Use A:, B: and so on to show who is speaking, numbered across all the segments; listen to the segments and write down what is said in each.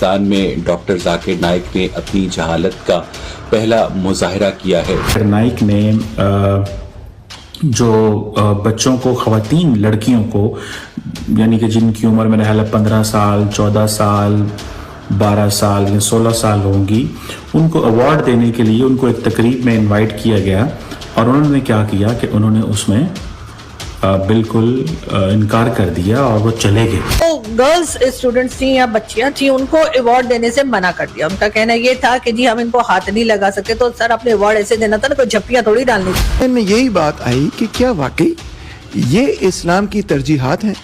A: पाकिस्तान में डॉक्टर जाकिर नाइक ने अपनी जहालत का पहला मुजाहरा किया है।
B: नाइक ने जो बच्चों को, ख़वातीन लड़कियों को, यानी कि जिनकी उम्र मेरा ख्याल 15 साल, 14 साल, 12 साल या 16 साल होंगी, उनको अवार्ड देने के लिए उनको एक तकरीब में इनवाइट किया गया और उन्होंने क्या किया कि उन्होंने उसमें बिल्कुल इनकार कर दिया और वो चले गए।
C: तो गर्ल्स स्टूडेंट्स थी या बच्चियां थी, उनको अवार्ड देने से मना कर दिया। उनका कहना ये था कि जी हम इनको हाथ नहीं लगा सकते, तो सर अपने अवार्ड ऐसे देना था ना, कोई झप्पियां थोड़ी डालनी थी।
D: में यही बात आई कि क्या वाकई ये इस्लाम की तरजीहात हैं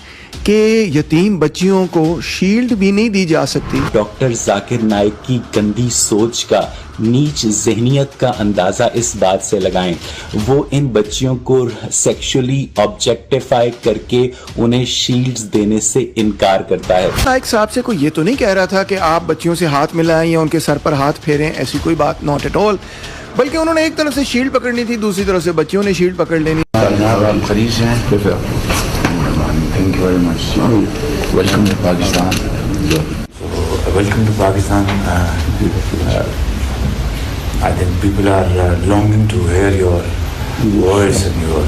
D: कि यतीम बच्चियों को शील्ड भी नहीं दी जा सकती।
A: डॉक्टर जाकिर नाइक की गंदी सोच का, नीच ज़हनियत का अंदाज़ा इस बात से लगाएं, वो इन बच्चियों को सेक्सुअली ऑब्जेक्टिफाई करके उन्हें शील्ड्स देने से इनकार करता है।
D: नाइक साहब से कोई ये तो नहीं कह रहा था कि आप बच्चियों से हाथ मिलाएं या उनके सर पर हाथ फेरें, ऐसी कोई बात नॉट एट ऑल, बल्कि उन्होंने एक तरफ से शील्ड पकड़नी थी, दूसरी तरफ से बच्चियों ने शील्ड पकड़ लेनी।
E: Thank you very much. Welcome to Pakistan. Welcome to Pakistan. I think people are longing to hear your words and your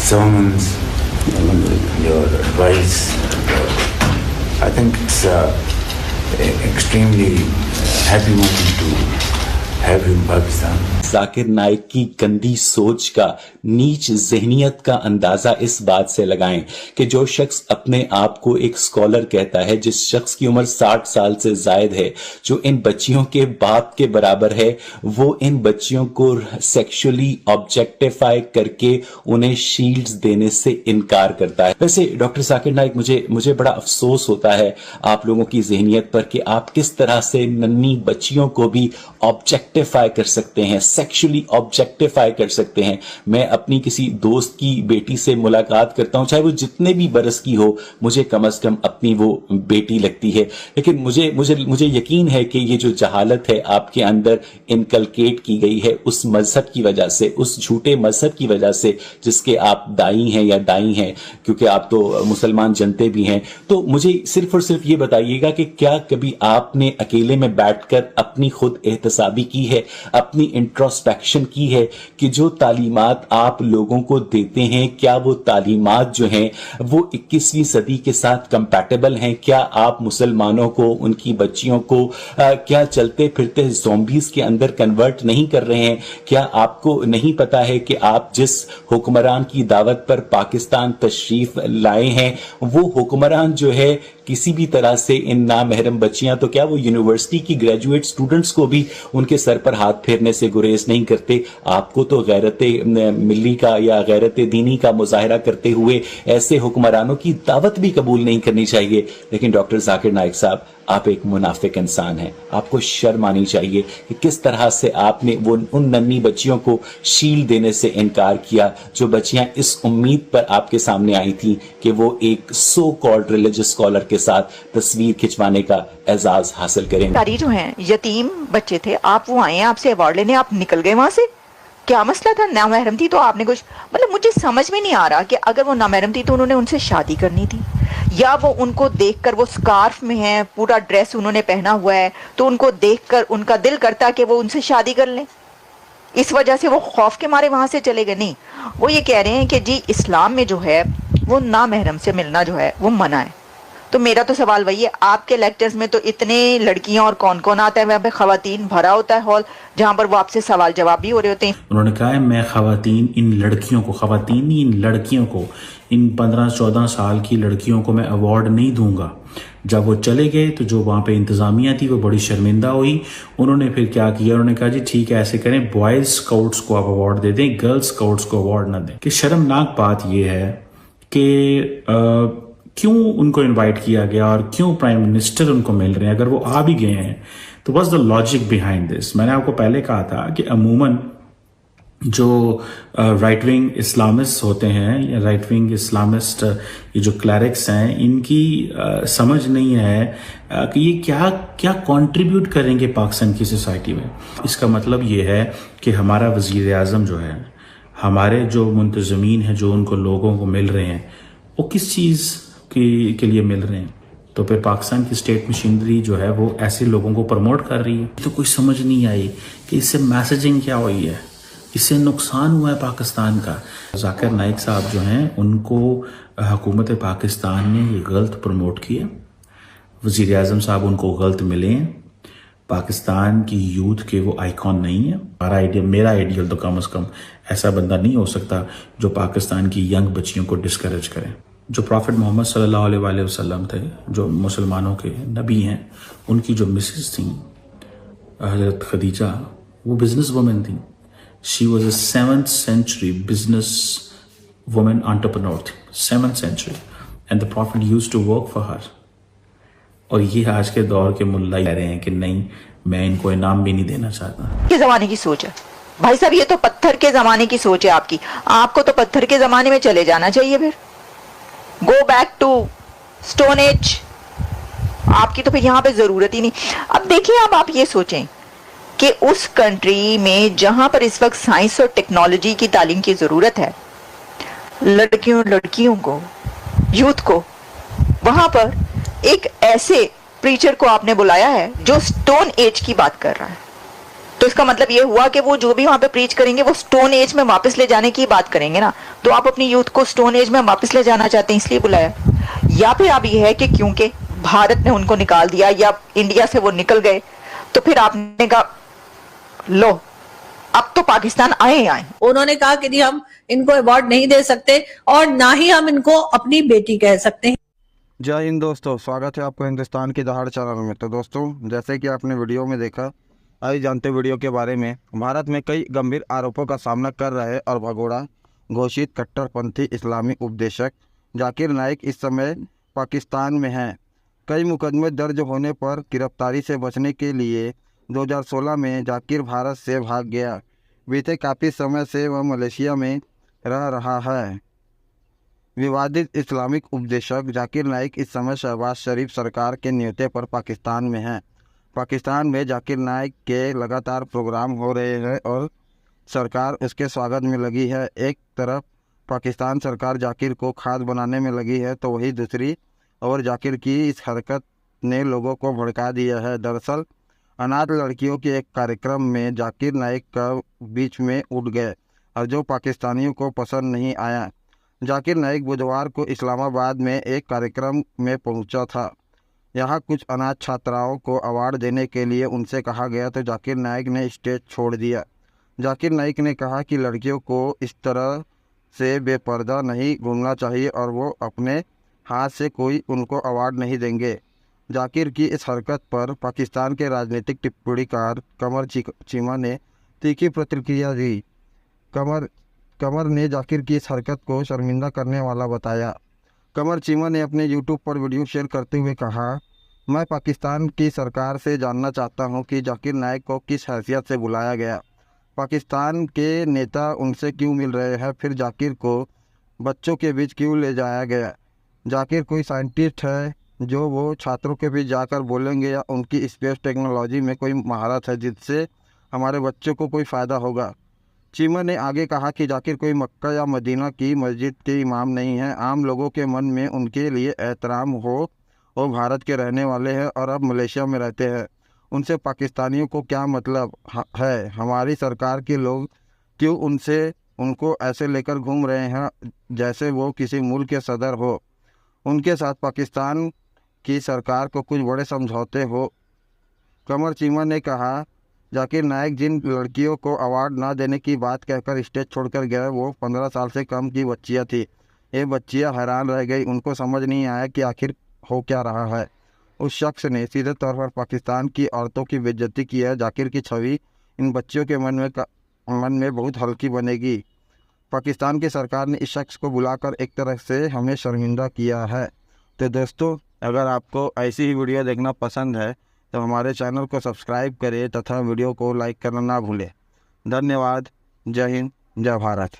E: sermons, your advice. I think it's an extremely happy moment to have you in Pakistan.
A: Zakir Naik की गंदी सोच का, नीच ज़हनियत का अंदाज़ा इस बात से लगाएं कि जो शख्स अपने आप को एक स्कॉलर कहता है, जिस शख्स की उम्र 60 साल से ज़ायद है, जो इन बच्चियों के बाप के बराबर है, वो इन बच्चियों को सेक्सुअली ऑब्जेक्टिफाई करके उन्हें शील्ड्स देने से इनकार करता है। वैसे डॉक्टर जाकिर नाइक, मुझे बड़ा अफसोस होता है आप लोगों की ज़हनियत पर कि आप किस तरह से नन्ही बच्चियों को भी ऑब्जेक्टिफाई कर सकते हैं, सेक्सुअली ऑब्जेक्टिफाई कर सकते हैं। मैं अपनी किसी दोस्त की बेटी से मुलाकात करता हूं, चाहे वो जितने भी बरस की हो, मुझे कम से कम अपनी वो बेटी लगती है। लेकिन मुझे यकीन है कि ये जो जहालत है आपके अंदर इनकलकेट की गई है उस मजहब की वजह से, उस झूठे मजहब की वजह से जिसके आप दाई हैं या दाई हैं, क्योंकि आप तो मुसलमान जनते भी हैं। तो मुझे सिर्फ और सिर्फ ये बताइएगा कि क्या कभी आपने अकेले में बैठकर अपनी खुद एहतसाबी की है, अपनी इंट्रोस्पेक्शन की है कि जो तालीमात आप लोगों को देते हैं, क्या वो तालीमात जो हैं वो 21वीं सदी के साथ कंपैटिबल हैं? क्या आप मुसलमानों को, उनकी बच्चियों को क्या चलते फिरते ज़ॉम्बीज़ के अंदर कन्वर्ट नहीं कर रहे हैं? क्या आपको नहीं पता है कि आप जिस हुक्मरान की दावत पर पाकिस्तान तशरीफ लाए हैं, वो हुक्मरान जो है किसी भी तरह से इन नामहरम बच्चियां, तो क्या वो यूनिवर्सिटी की ग्रेजुएट स्टूडेंट्स को भी उनके सर पर हाथ फेरने से गुरेज नहीं करते? आपको तो गैरत मिल्ली का या गैरत दीनी का मुजाहरा करते हुए ऐसे हुक्मरानों की दावत भी कबूल नहीं करनी चाहिए। लेकिन डॉक्टर जाकिर नाइक साहब, आप एक मुनाफिक इंसान हैं, आपको शर्म आनी चाहिए कि किस तरह से आपने वो उन नन्ही बच्चियों को शील्ड देने से इनकार किया, जो बच्चियां इस उम्मीद पर आपके सामने आई थी कि वो एक सो कॉल्ड रिलीजियस स्कॉलर के साथ तस्वीर खिंचवाने का एजाज हासिल करेंगे।
F: जो हैं यतीम बच्चे थे, आप वो आए हैं आपसे अवार्ड लेने, आप निकल गए वहां से। क्या मसला था? नामहरम थी तो आपने कुछ, मतलब मुझे समझ में नहीं आ रहा कि अगर वो नामहरम थी तो उन्होंने उनसे शादी करनी थी, या वो उनको देखकर, वो स्कार्फ में है, पूरा ड्रेस उन्होंने पहना हुआ है, तो उनको देखकर उनका दिल करता कि वो उनसे शादी कर लें, इस वजह से वो खौफ के मारे वहां से चले गए। नहीं, वो ये कह रहे हैं कि जी इस्लाम में जो है वो नामहरम से मिलना जो है वो मना है। तो मेरा तो सवाल वही है, आपके लेक्चर्स में तो इतने लड़कियां और कौन कौन आता है, वहाँ पे खवातीन भरा होता है हॉल, जहाँ पर वो आपसे सवाल जवाब भी हो रहे होते हैं।
B: उन्होंने कहा है मैं खवातीन, इन लड़कियों को, खवातीन नहीं इन लड़कियों को, इन 15-14 साल की लड़कियों को मैं अवार्ड नहीं दूंगा। जब वो चले गए तो जो वहाँ पे इंतज़ामिया थी वो बड़ी शर्मिंदा हुई। उन्होंने फिर क्या किया, उन्होंने कहा जी ठीक है ऐसे करें, बॉयज़ स्काउट्स को आप अवार्ड दे दें, गर्ल्स स्काउट्स को अवार्ड ना दें। कि शर्मनाक बात यह है कि क्यों उनको इनवाइट किया गया और क्यों प्राइम मिनिस्टर उनको मिल रहे हैं अगर वो आ भी गए हैं, तो what's the logic behind this. मैंने आपको पहले कहा था कि अमूमन जो राइट विंग इस्लामिस्ट होते हैं या राइट विंग इस्लामिस्ट ये जो क्लैरिक्स हैं, इनकी समझ नहीं है कि ये क्या क्या कंट्रीब्यूट करेंगे पाकिस्तान की सोसाइटी में। इसका मतलब ये है कि हमारा वजीर आज़म जो है, हमारे जो मुंतज़मीन हैं, जो उनको लोगों को मिल रहे हैं, वो किस चीज़ के लिए मिल रहे हैं? तो फिर पाकिस्तान की स्टेट मशीनरी जो है वो ऐसे लोगों को प्रमोट कर रही है। तो कोई समझ नहीं आई कि इससे मैसेजिंग क्या हुई है, इससे नुकसान हुआ है पाकिस्तान का। जाकिर नाइक साहब जो हैं उनको हुकूमत पाकिस्तान ने ये गलत प्रमोट किया, वज़ीर आज़म साहब उनको गलत मिले हैं, पाकिस्तान की यूथ के वो आइकॉन नहीं है। मेरा आइडियल तो कम से कम ऐसा बंदा नहीं हो सकता जो पाकिस्तान की यंग बच्चियों को डिस्करेज करे। जो प्रॉफिट मोहम्मद सल्लल्लाहु अलैहि वसल्लम थे, जो मुसलमानों के नबी हैं, उनकी जो मिसेस थी हज़रत खदीजा, वो बिजनेस वुमेन थी। She was a 7th century business woman entrepreneur थी, 7th century, and the prophet used to work for her। और ये आज के दौर के मुल्ला कह रहे हैं कि नहीं, मैं इनको इनाम भी नहीं देना चाहता।
F: के जमाने की सोच है भाई साहब, ये तो पत्थर के जमाने की सोच है आपकी। आपको तो पत्थर के जमाने में चले जाना चाहिए, फिर go back to stone age. आपकी तो फिर यहाँ पे जरूरत ही नहीं। अब देखिए, अब आप ये सोचें कि उस कंट्री में जहां पर इस वक्त साइंस और टेक्नोलॉजी की तालीम की जरूरत है, लड़कियों को, यूथ को, वहां पर एक ऐसे प्रीचर को आपने बुलाया है जो स्टोन एज की बात कर रहा है। तो इसका मतलब ये हुआ कि वो जो भी वहां पे प्रीच करेंगे वो स्टोन एज में वापस ले जाने की बात करेंगे ना। तो आप अपनी यूथ को स्टोन एज में वापस ले जाना चाहते हैं, इसलिए बुलाया। या फिर अब ये है कि क्योंकि भारत ने उनको निकाल दिया या इंडिया से वो निकल गए, तो फिर आपने कहा लो अब तो पाकिस्तान आए।
C: उन्होंने कहा कि जी हम इनको अवार्ड नहीं दे सकते और ना ही हम इनको अपनी बेटी कह सकते हैं।
G: जय हिंद दोस्तों, स्वागत है आपको हिंदुस्तान की दहाड़ चैनल में। तो दोस्तों, जैसे कि आपने वीडियो में देखा, आइए जानते वीडियो के बारे में। भारत में कई गंभीर आरोपों का सामना कर रहे और भगोड़ा घोषित कट्टरपंथी इस्लामी उपदेशक जाकिर नाइक इस समय पाकिस्तान में हैं। कई मुकदमे दर्ज होने पर गिरफ्तारी से बचने के लिए 2016 में जाकिर भारत से भाग गया। बीते काफ़ी समय से वह मलेशिया में रह रहा है। विवादित इस्लामिक उपदेशक जाकिर नाइक इस समय शहबाज शरीफ सरकार के न्योते पर पाकिस्तान में हैं। पाकिस्तान में जाकिर नाइक के लगातार प्रोग्राम हो रहे हैं और सरकार उसके स्वागत में लगी है। एक तरफ पाकिस्तान सरकार जाकिर को खाद बनाने में लगी है, तो वहीं दूसरी ओर जाकिर की इस हरकत ने लोगों को भड़का दिया है। दरअसल अनाथ लड़कियों के एक कार्यक्रम में जाकिर नाइक का बीच में उठ गए और जो पाकिस्तानियों को पसंद नहीं आया। जाकिर नाइक बुधवार को इस्लामाबाद में एक कार्यक्रम में पहुंचा था। यहां कुछ अनाथ छात्राओं को अवार्ड देने के लिए उनसे कहा गया, तो जाकिर नाइक ने स्टेज छोड़ दिया। जाकिर नाइक ने कहा कि लड़कियों को इस तरह से बेपर्दा नहीं घूमना चाहिए और वो अपने हाथ से कोई उनको अवार्ड नहीं देंगे। जाकिर की इस हरकत पर पाकिस्तान के राजनीतिक टिप्पणीकार कमर चीमा ने तीखी प्रतिक्रिया दी। कमर ने जाकिर की इस हरकत को शर्मिंदा करने वाला बताया। कमर चीमा ने अपने यूट्यूब पर वीडियो शेयर करते हुए कहा, मैं पाकिस्तान की सरकार से जानना चाहता हूं कि जाकिर नाइक को किस हैसियत से बुलाया गया, पाकिस्तान के नेता उनसे क्यों मिल रहे हैं, फिर जाकिर को बच्चों के बीच क्यों ले जाया गया। जाकिर कोई साइंटिस्ट है जो वो छात्रों के बीच जाकर बोलेंगे, या उनकी स्पेस टेक्नोलॉजी में कोई महारत है जिससे हमारे बच्चों को कोई फ़ायदा होगा। चीमा ने आगे कहा कि जाकिर कोई मक्का या मदीना की मस्जिद के इमाम नहीं है। आम लोगों के मन में उनके लिए एहतराम हो। वो भारत के रहने वाले हैं और अब मलेशिया में रहते हैं। उनसे पाकिस्तानियों को क्या मतलब है। हमारी सरकार के लोग क्यों उनको ऐसे लेकर घूम रहे हैं जैसे वो किसी मुल्क के सदर हो। उनके साथ पाकिस्तान की सरकार को कुछ बड़े समझौते हो। कमर चीमा ने कहा, जाकिर नाइक जिन लड़कियों को अवार्ड ना देने की बात कहकर स्टेज छोड़कर गए वो 15 साल से कम की बच्चियां थी। ये बच्चियां हैरान रह गई, उनको समझ नहीं आया कि आखिर हो क्या रहा है। उस शख्स ने सीधे तौर पर पाकिस्तान की औरतों की बेइज्जती की है। जाकिर की छवि इन बच्चियों के मन में बहुत हल्की बनेगी। पाकिस्तान की सरकार ने इस शख्स को बुलाकर एक तरह से हमें शर्मिंदा किया है। तो दोस्तों, अगर आपको ऐसी ही वीडियो देखना पसंद है तो हमारे चैनल को सब्सक्राइब करें तथा वीडियो को लाइक करना ना भूलें। धन्यवाद। जय हिंद, जय भारत।